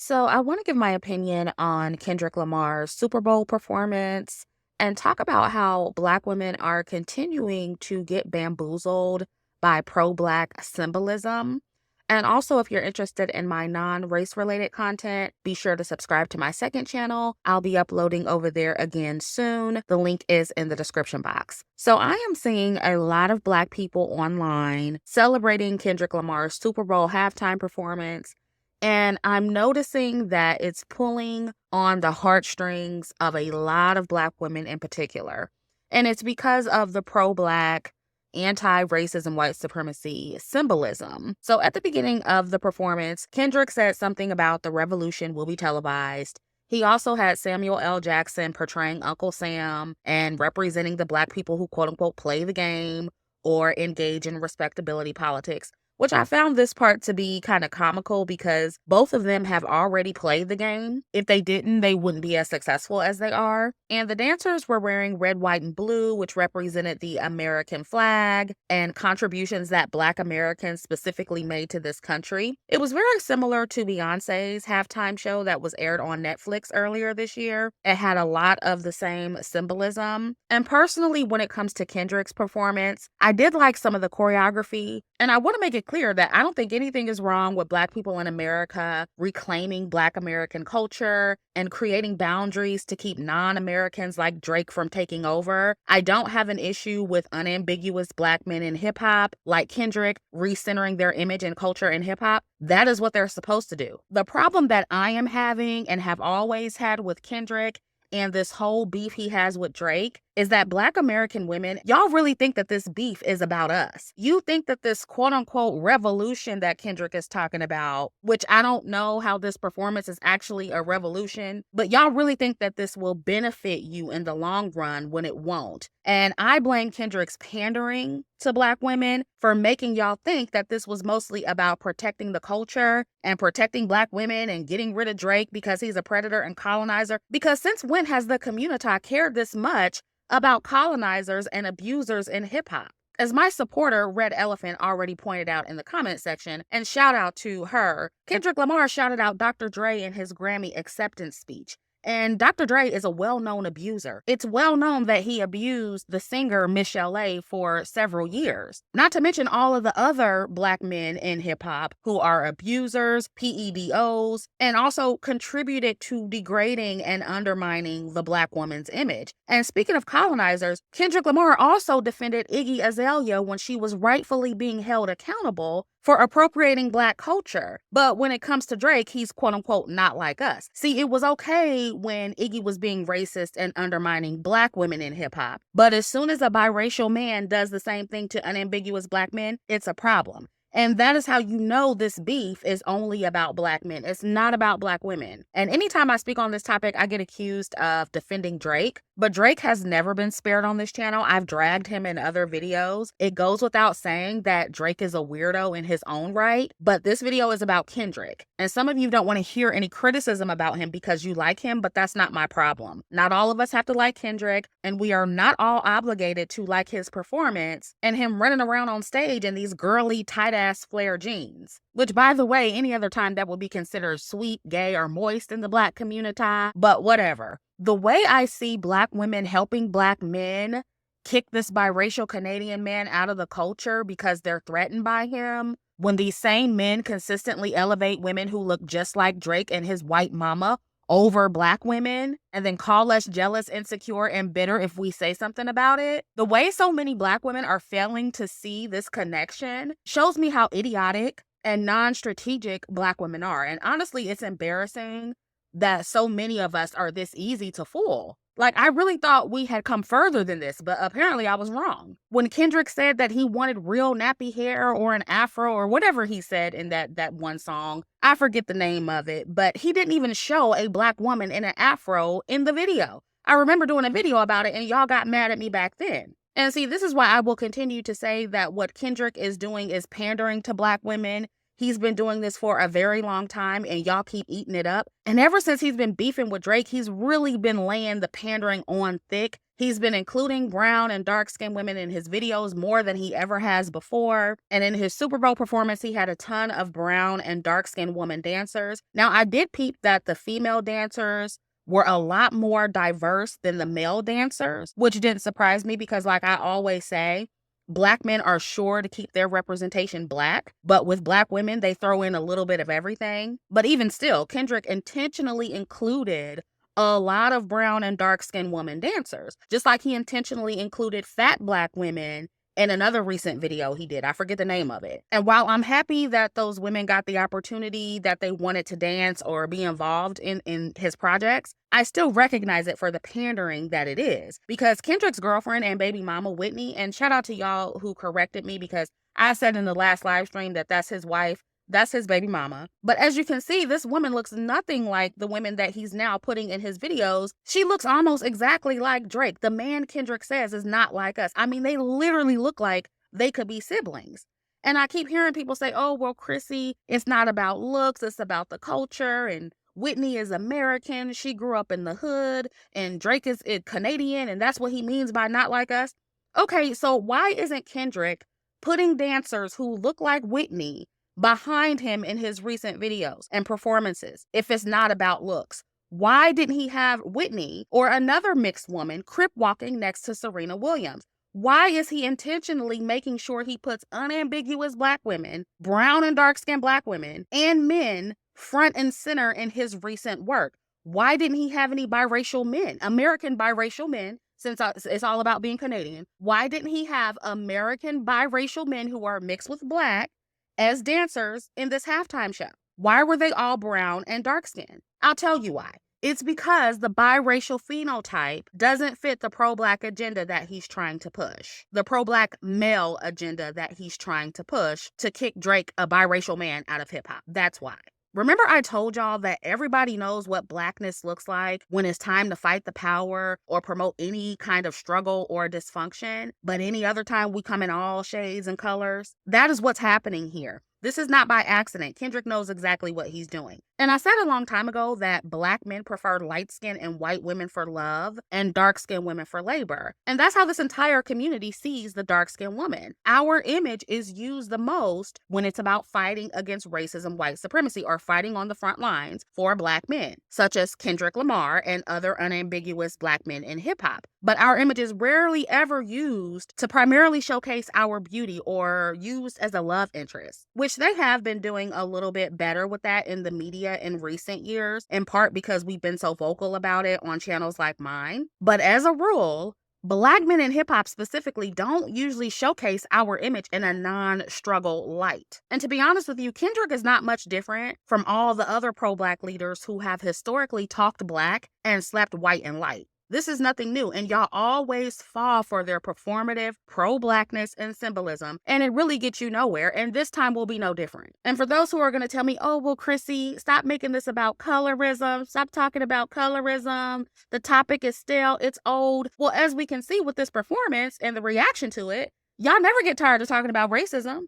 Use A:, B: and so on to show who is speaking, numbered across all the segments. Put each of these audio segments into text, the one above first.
A: So, I want to give my opinion on Kendrick Lamar's Super Bowl performance and talk about how Black women are continuing to get bamboozled by pro Black symbolism. And also, if you're interested in my non race related content, be sure to subscribe to my second channel. I'll be uploading over there again soon. The link is in the description box. So, I am seeing a lot of Black people online celebrating Kendrick Lamar's Super Bowl halftime performance. And I'm noticing that it's pulling on the heartstrings of a lot of Black women in particular. And it's because of the pro Black, anti racism, white supremacy symbolism. So at the beginning of the performance, Kendrick said something about the revolution will be televised. He also had Samuel L. Jackson portraying Uncle Sam and representing the Black people who, quote unquote, play the game or engage in respectability politics, which I found this part to be kind of comical because both of them have already played the game. If they didn't, they wouldn't be as successful as they are. And the dancers were wearing red, white, and blue, which represented the American flag and contributions that Black Americans specifically made to this country. It was very similar to Beyonce's halftime show that was aired on Netflix earlier this year. It had a lot of the same symbolism. And personally, when it comes to Kendrick's performance, I did like some of the choreography. And I want to make it clear that I don't think anything is wrong with Black people in America reclaiming Black American culture and creating boundaries to keep non-Americans like Drake from taking over. I don't have an issue with unambiguous Black men in hip hop like Kendrick recentering their image and culture in hip hop. That is what they're supposed to do. The problem that I am having and have always had with Kendrick and this whole beef he has with Drake is that Black American women, y'all really think that this beef is about us. You think that this quote unquote revolution that Kendrick is talking about, which I don't know how this performance is actually a revolution, but y'all really think that this will benefit you in the long run when it won't. And I blame Kendrick's pandering to Black women for making y'all think that this was mostly about protecting the culture and protecting Black women and getting rid of Drake because he's a predator and colonizer. Because since when has the community cared this much about colonizers and abusers in hip hop? As my supporter, Red Elephant, already pointed out in the comment section, and shout out to her, Kendrick Lamar shouted out Dr. Dre in his Grammy acceptance speech. And Dr. Dre is a well-known abuser. It's well known that he abused the singer Michelle for several years. Not to mention all of the other Black men in hip-hop who are abusers, PEDOs, and also contributed to degrading and undermining the Black woman's image. And speaking of colonizers, Kendrick Lamar also defended Iggy Azalea when she was rightfully being held accountable for appropriating Black culture. But when it comes to Drake, he's quote unquote not like us. See, it was okay when Iggy was being racist and undermining Black women in hip hop. But as soon as a biracial man does the same thing to unambiguous Black men, it's a problem. And that is how you know this beef is only about Black men. It's not about Black women. And anytime I speak on this topic, I get accused of defending Drake. But Drake has never been spared on this channel. I've dragged him in other videos. It goes without saying that Drake is a weirdo in his own right. But this video is about Kendrick. And some of you don't want to hear any criticism about him because you like him, but that's not my problem. Not all of us have to like Kendrick, and we are not all obligated to like his performance and him running around on stage in these girly, tight-ass flare jeans. Which, by the way, any other time that would be considered sweet, gay, or moist in the Black community, but whatever. The way I see Black women helping Black men kick this biracial Canadian man out of the culture because they're threatened by him, when these same men consistently elevate women who look just like Drake and his white mama over Black women, and then call us jealous, insecure, and bitter if we say something about it. The way so many Black women are failing to see this connection shows me how idiotic and non-strategic Black women are. And honestly, it's embarrassing that so many of us are this easy to fool. Like, I really thought we had come further than this, but apparently I was wrong. When Kendrick said that he wanted real nappy hair or an afro or whatever he said in that one song, I forget the name of it, but he didn't even show a Black woman in an afro in the video. I remember doing a video about it and y'all got mad at me back then. And see, this is why I will continue to say that what Kendrick is doing is pandering to Black women. He's been doing this for a very long time and y'all keep eating it up. And ever since he's been beefing with Drake, he's really been laying the pandering on thick. He's been including brown and dark-skinned women in his videos more than he ever has before. And in his Super Bowl performance, he had a ton of brown and dark-skinned woman dancers. Now, I did peep that the female dancers were a lot more diverse than the male dancers, which didn't surprise me because, like I always say, Black men are sure to keep their representation Black, but with Black women, they throw in a little bit of everything. But even still, Kendrick intentionally included a lot of brown and dark-skinned woman dancers, just like he intentionally included fat Black women in another recent video he did. I forget the name of it. And while I'm happy that those women got the opportunity that they wanted to dance or be involved in his projects, I still recognize it for the pandering that it is. Because Kendrick's girlfriend and baby mama, Whitney, and shout out to y'all who corrected me because I said in the last live stream that that's his wife. That's his baby mama. But as you can see, this woman looks nothing like the women that he's now putting in his videos. She looks almost exactly like Drake. The man Kendrick says is not like us. I mean, they literally look like they could be siblings. And I keep hearing people say, oh, well, Chrissy, it's not about looks. It's about the culture. And Whitney is American. She grew up in the hood. And Drake is Canadian. And that's what he means by not like us. Okay, so why isn't Kendrick putting dancers who look like Whitney behind him in his recent videos and performances if it's not about looks? Why didn't he have Whitney or another mixed woman crip walking next to Serena Williams? Why is he intentionally making sure he puts unambiguous Black women, brown and dark-skinned Black women, and men front and center in his recent work? Why didn't he have any biracial men, American biracial men, since it's all about being Canadian? Why didn't he have American biracial men who are mixed with Black as dancers in this halftime show? Why were they all brown and dark-skinned? I'll tell you why. It's because the biracial phenotype doesn't fit the pro-Black agenda that he's trying to push. The pro-Black male agenda that he's trying to push to kick Drake, a biracial man, out of hip-hop. That's why. Remember I told y'all that everybody knows what Blackness looks like when it's time to fight the power or promote any kind of struggle or dysfunction, but any other time we come in all shades and colors? That is what's happening here. This is not by accident. Kendrick knows exactly what he's doing. And I said a long time ago that Black men prefer light-skinned and white women for love and dark-skinned women for labor. And that's how this entire community sees the dark-skinned woman. Our image is used the most when it's about fighting against racism, white supremacy, or fighting on the front lines for Black men, such as Kendrick Lamar and other unambiguous Black men in hip-hop. But our image is rarely ever used to primarily showcase our beauty or used as a love interest, which they have been doing a little bit better with that in the media in recent years, in part because we've been so vocal about it on channels like mine. But as a rule, Black men in hip hop specifically don't usually showcase our image in a non-struggle light. And to be honest with you, Kendrick is not much different from all the other pro-Black leaders who have historically talked Black and slept white and light. This is nothing new, and y'all always fall for their performative pro-Blackness and symbolism, and it really gets you nowhere, and this time will be no different. And for those who are going to tell me, oh, well, Chrissy, stop making this about colorism, stop talking about colorism, the topic is stale, it's old. Well, as we can see with this performance and the reaction to it, y'all never get tired of talking about racism.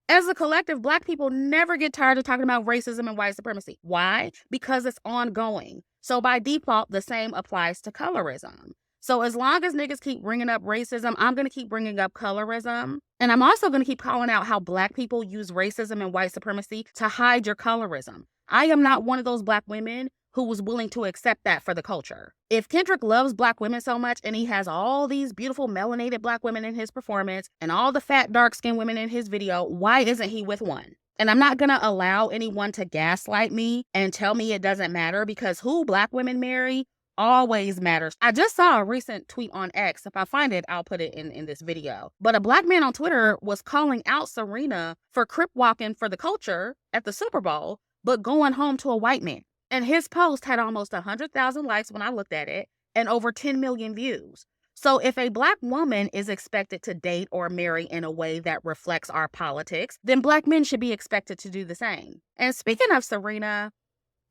A: As a collective, Black people never get tired of talking about racism and white supremacy. Why? Because it's ongoing. So by default, the same applies to colorism. So as long as niggas keep bringing up racism, I'm going to keep bringing up colorism. And I'm also going to keep calling out how Black people use racism and white supremacy to hide your colorism. I am not one of those Black women who was willing to accept that for the culture. If Kendrick loves Black women so much and he has all these beautiful melanated Black women in his performance and all the fat, dark-skinned women in his video, why isn't he with one? And I'm not going to allow anyone to gaslight me and tell me it doesn't matter, because who Black women marry always matters. I just saw a recent tweet on X. If I find it, I'll put it in this video. But a Black man on Twitter was calling out Serena for crip walking for the culture at the Super Bowl, but going home to a white man. And his post had almost 100,000 likes when I looked at it and over 10 million views. So if a Black woman is expected to date or marry in a way that reflects our politics, then Black men should be expected to do the same. And speaking of Serena,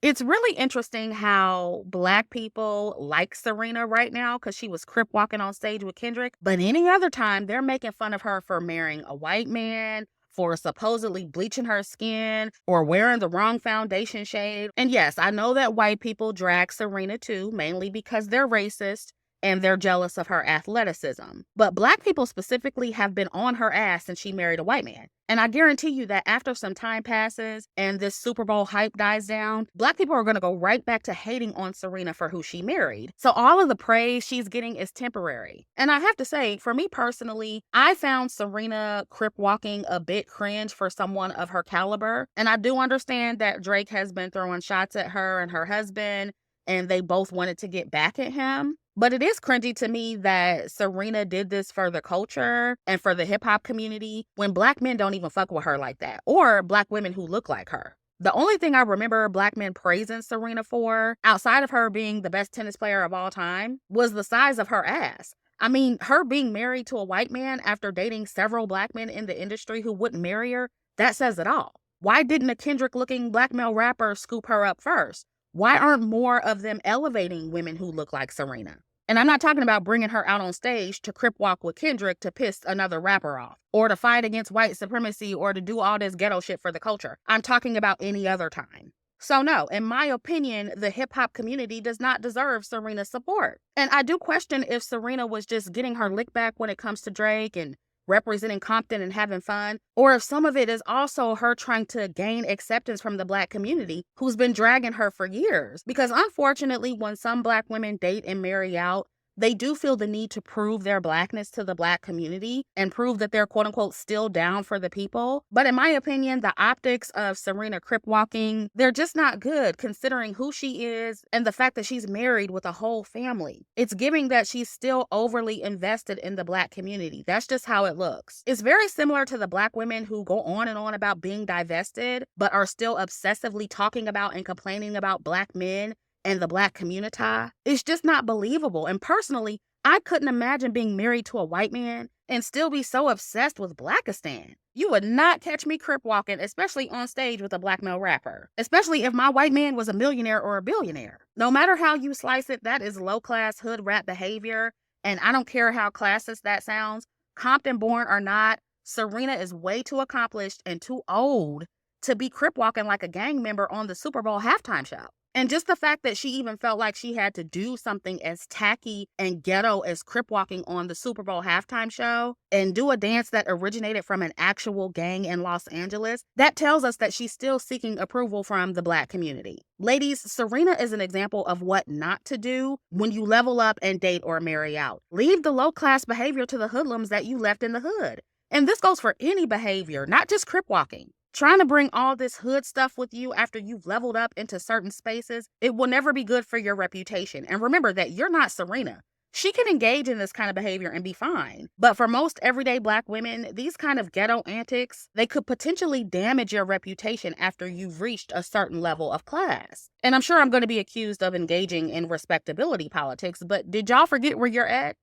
A: it's really interesting how Black people like Serena right now because she was crip walking on stage with Kendrick. But any other time, they're making fun of her for marrying a white man, for supposedly bleaching her skin, or wearing the wrong foundation shade. And yes, I know that white people drag Serena too, mainly because they're racist and they're jealous of her athleticism. But Black people specifically have been on her ass since she married a white man. And I guarantee you that after some time passes and this Super Bowl hype dies down, Black people are going to go right back to hating on Serena for who she married. So all of the praise she's getting is temporary. And I have to say, for me personally, I found Serena crip walking a bit cringe for someone of her caliber. And I do understand that Drake has been throwing shots at her and her husband, and they both wanted to get back at him. But it is cringy to me that Serena did this for the culture and for the hip hop community when Black men don't even fuck with her like that, or Black women who look like her. The only thing I remember Black men praising Serena for, outside of her being the best tennis player of all time, was the size of her ass. I mean, her being married to a white man after dating several Black men in the industry who wouldn't marry her, that says it all. Why didn't a Kendrick-looking Black male rapper scoop her up first? Why aren't more of them elevating women who look like Serena? And I'm not talking about bringing her out on stage to crip walk with Kendrick to piss another rapper off, or to fight against white supremacy, or to do all this ghetto shit for the culture. I'm talking about any other time. So no, in my opinion, the hip hop community does not deserve Serena's support. And I do question if Serena was just getting her lick back when it comes to Drake and representing Compton and having fun, or if some of it is also her trying to gain acceptance from the Black community who's been dragging her for years. Because unfortunately, when some Black women date and marry out, they do feel the need to prove their Blackness to the Black community and prove that they're quote unquote still down for the people. But in my opinion, the optics of Serena crip walking, they're just not good considering who she is and the fact that she's married with a whole family. It's giving that she's still overly invested in the Black community. That's just how it looks. It's very similar to the Black women who go on and on about being divested, but are still obsessively talking about and complaining about Black men and the Black community. It's just not believable. And personally, I couldn't imagine being married to a white man and still be so obsessed with Blackistan. You would not catch me crip walking, especially on stage with a Black male rapper, especially if my white man was a millionaire or a billionaire. No matter how you slice it, that is low-class hood rat behavior, and I don't care how classist that sounds. Compton born or not, Serena is way too accomplished and too old to be crip walking like a gang member on the Super Bowl halftime show. And just the fact that she even felt like she had to do something as tacky and ghetto as crip walking on the Super Bowl halftime show and do a dance that originated from an actual gang in Los Angeles, that tells us that she's still seeking approval from the Black community. Ladies, Serena is an example of what not to do when you level up and date or marry out. Leave the low-class behavior to the hoodlums that you left in the hood. And this goes for any behavior, not just crip walking. Trying to bring all this hood stuff with you after you've leveled up into certain spaces, it will never be good for your reputation. And remember that you're not Serena. She can engage in this kind of behavior and be fine. But for most everyday Black women, these kind of ghetto antics, they could potentially damage your reputation after you've reached a certain level of class. And I'm sure I'm going to be accused of engaging in respectability politics, but did y'all forget where you're at?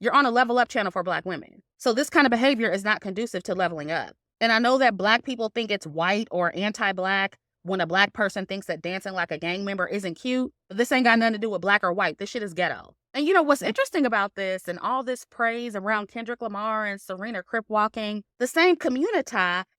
A: You're on a level up channel for Black women. So this kind of behavior is not conducive to leveling up. And I know that Black people think it's white or anti-Black when a Black person thinks that dancing like a gang member isn't cute. But this ain't got nothing to do with Black or white. This shit is ghetto. And you know what's interesting about this and all this praise around Kendrick Lamar and Serena crip walking? The same community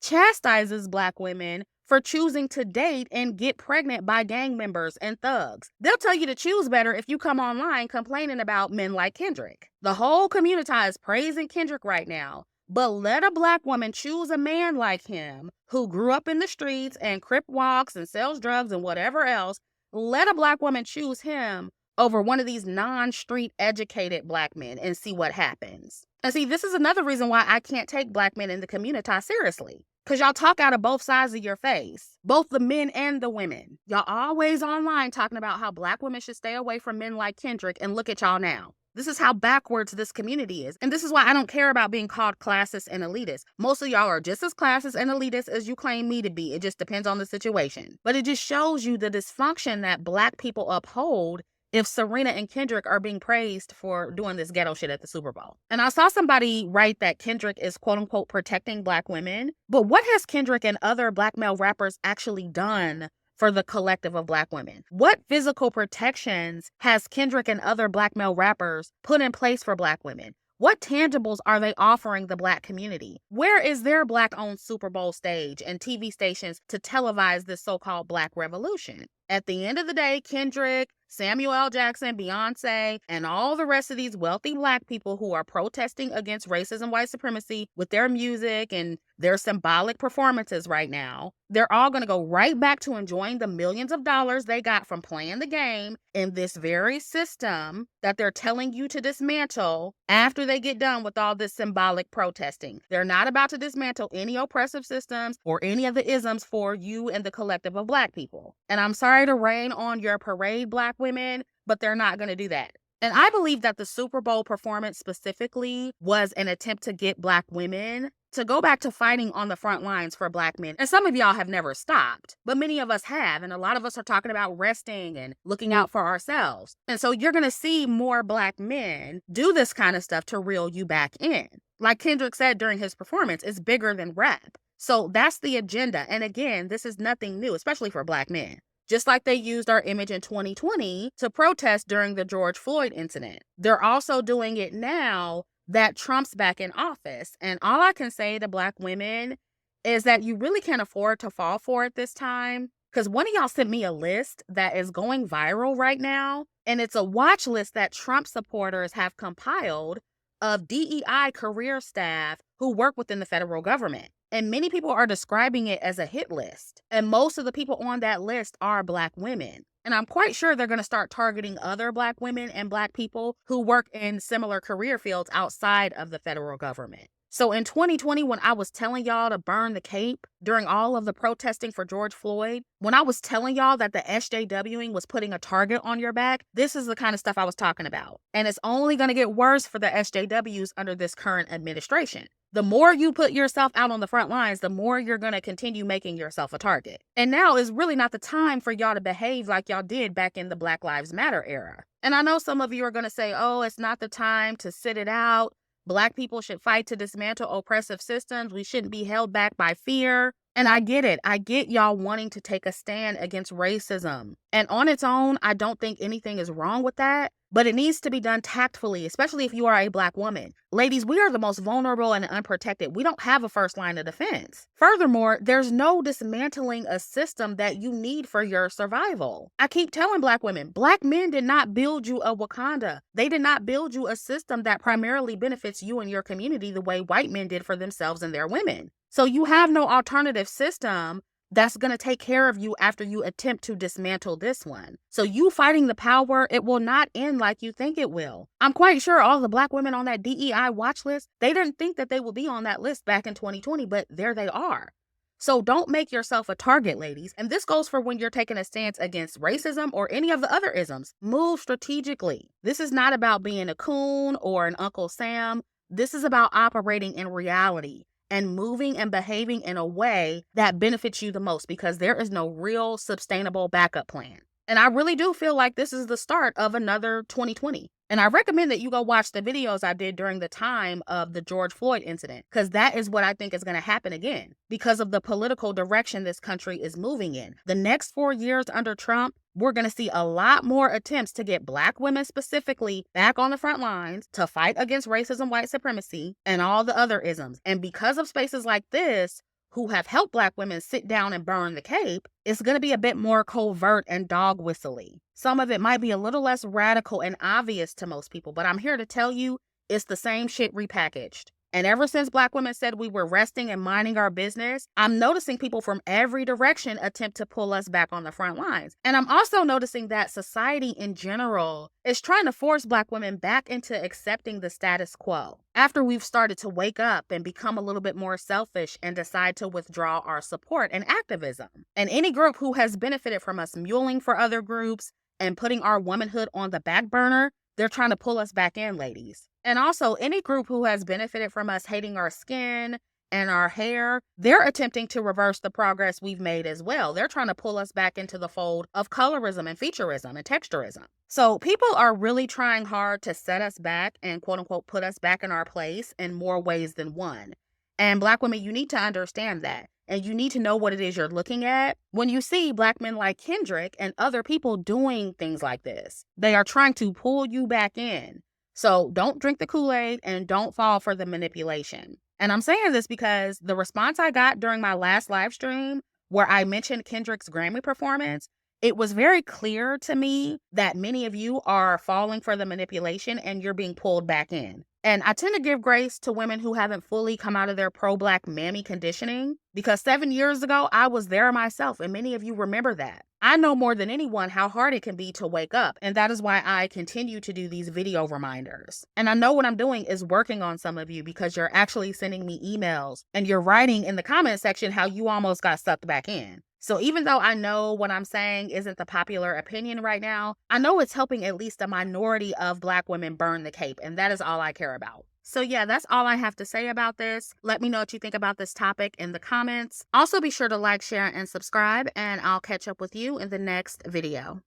A: chastises Black women for choosing to date and get pregnant by gang members and thugs. They'll tell you to choose better if you come online complaining about men like Kendrick. The whole community is praising Kendrick right now. But let a Black woman choose a man like him who grew up in the streets and crip walks and sells drugs and whatever else. Let a Black woman choose him over one of these non-street educated Black men and see what happens. And see, this is another reason why I can't take Black men in the community seriously. Because y'all talk out of both sides of your face, both the men and the women. Y'all always online talking about how Black women should stay away from men like Kendrick, and look at y'all now. This is how backwards this community is. And this is why I don't care about being called classist and elitist. Most of y'all are just as classist and elitist as you claim me to be. It just depends on the situation. But it just shows you the dysfunction that Black people uphold if Serena and Kendrick are being praised for doing this ghetto shit at the Super Bowl. And I saw somebody write that Kendrick is quote unquote protecting Black women. But what has Kendrick and other Black male rappers actually done for the collective of Black women? What physical protections has Kendrick and other Black male rappers put in place for Black women? What tangibles are they offering the Black community? Where is their Black-owned Super Bowl stage and TV stations to televise this so-called Black revolution? At the end of the day, Kendrick, Samuel L. Jackson, Beyonce, and all the rest of these wealthy Black people who are protesting against racism, white supremacy with their music and their symbolic performances right now, they're all going to go right back to enjoying the millions of dollars they got from playing the game in this very system that they're telling you to dismantle after they get done with all this symbolic protesting. They're not about to dismantle any oppressive systems or any of the isms for you and the collective of Black people. And I'm sorry to rain on your parade, Black women, but they're not going to do that. And I believe that the Super Bowl performance specifically was an attempt to get Black women to go back to fighting on the front lines for Black men. And some of y'all have never stopped, but many of us have. And a lot of us are talking about resting and looking out for ourselves. And so you're going to see more Black men do this kind of stuff to reel you back in. Like Kendrick said during his performance, it's bigger than rap. So that's the agenda. And again, this is nothing new, especially for Black men. Just like they used our image in 2020 to protest during the George Floyd incident. They're also doing it now that Trump's back in office. And all I can say to Black women is that you really can't afford to fall for it this time. Because one of y'all sent me a list that is going viral right now. And it's a watch list that Trump supporters have compiled of DEI career staff who work within the federal government. And many people are describing it as a hit list. And most of the people on that list are Black women. And I'm quite sure they're going to start targeting other Black women and Black people who work in similar career fields outside of the federal government. So in 2020, when I was telling y'all to burn the cape during all of the protesting for George Floyd, when I was telling y'all that the SJWing was putting a target on your back, this is the kind of stuff I was talking about. And it's only going to get worse for the SJWs under this current administration. The more you put yourself out on the front lines, the more you're going to continue making yourself a target. And now is really not the time for y'all to behave like y'all did back in the Black Lives Matter era. And I know some of you are going to say, oh, it's not the time to sit it out. Black people should fight to dismantle oppressive systems. We shouldn't be held back by fear. And I get it. I get y'all wanting to take a stand against racism. And on its own, I don't think anything is wrong with that. But it needs to be done tactfully, especially if you are a Black woman. Ladies, we are the most vulnerable and unprotected. We don't have a first line of defense. Furthermore, there's no dismantling a system that you need for your survival. I keep telling Black women, Black men did not build you a Wakanda. They did not build you a system that primarily benefits you and your community the way white men did for themselves and their women. So you have no alternative system that's going to take care of you after you attempt to dismantle this one. So you fighting the power, it will not end like you think it will. I'm quite sure all the Black women on that DEI watch list, they didn't think that they would be on that list back in 2020, but there they are. So don't make yourself a target, ladies. And this goes for when you're taking a stance against racism or any of the other isms. Move strategically. This is not about being a coon or an Uncle Sam. This is about operating in reality and moving and behaving in a way that benefits you the most, because there is no real sustainable backup plan. And I really do feel like this is the start of another 2020. And I recommend that you go watch the videos I did during the time of the George Floyd incident, because that is what I think is going to happen again because of the political direction this country is moving in. The next 4 years under Trump, we're going to see a lot more attempts to get Black women specifically back on the front lines to fight against racism, white supremacy, and all the other isms. And because of spaces like this, who have helped Black women sit down and burn the cape, it's going to be a bit more covert and dog whistly. Some of it might be a little less radical and obvious to most people, but I'm here to tell you it's the same shit repackaged. And ever since Black women said we were resting and minding our business, I'm noticing people from every direction attempt to pull us back on the front lines. And I'm also noticing that society in general is trying to force Black women back into accepting the status quo after we've started to wake up and become a little bit more selfish and decide to withdraw our support and activism. And any group who has benefited from us muling for other groups and putting our womanhood on the back burner, they're trying to pull us back in, ladies. And also, any group who has benefited from us hating our skin and our hair, they're attempting to reverse the progress we've made as well. They're trying to pull us back into the fold of colorism and featureism and texturism. So people are really trying hard to set us back and quote unquote put us back in our place in more ways than one. And Black women, you need to understand that. And you need to know what it is you're looking at when you see Black men like Kendrick and other people doing things like this. They are trying to pull you back in. So don't drink the Kool-Aid and don't fall for the manipulation. And I'm saying this because the response I got during my last live stream where I mentioned Kendrick's Grammy performance, It was very clear to me that many of you are falling for the manipulation and you're being pulled back in. And I tend to give grace to women who haven't fully come out of their pro-Black mammy conditioning, because 7 years ago, I was there myself, and many of you remember that. I know more than anyone how hard it can be to wake up, and that is why I continue to do these video reminders. And I know what I'm doing is working on some of you, because you're actually sending me emails and you're writing in the comment section how you almost got sucked back in. So even though I know what I'm saying isn't the popular opinion right now, I know it's helping at least a minority of Black women burn the cape, and that is all I care about. So yeah, that's all I have to say about this. Let me know what you think about this topic in the comments. Also be sure to like, share, and subscribe, and I'll catch up with you in the next video.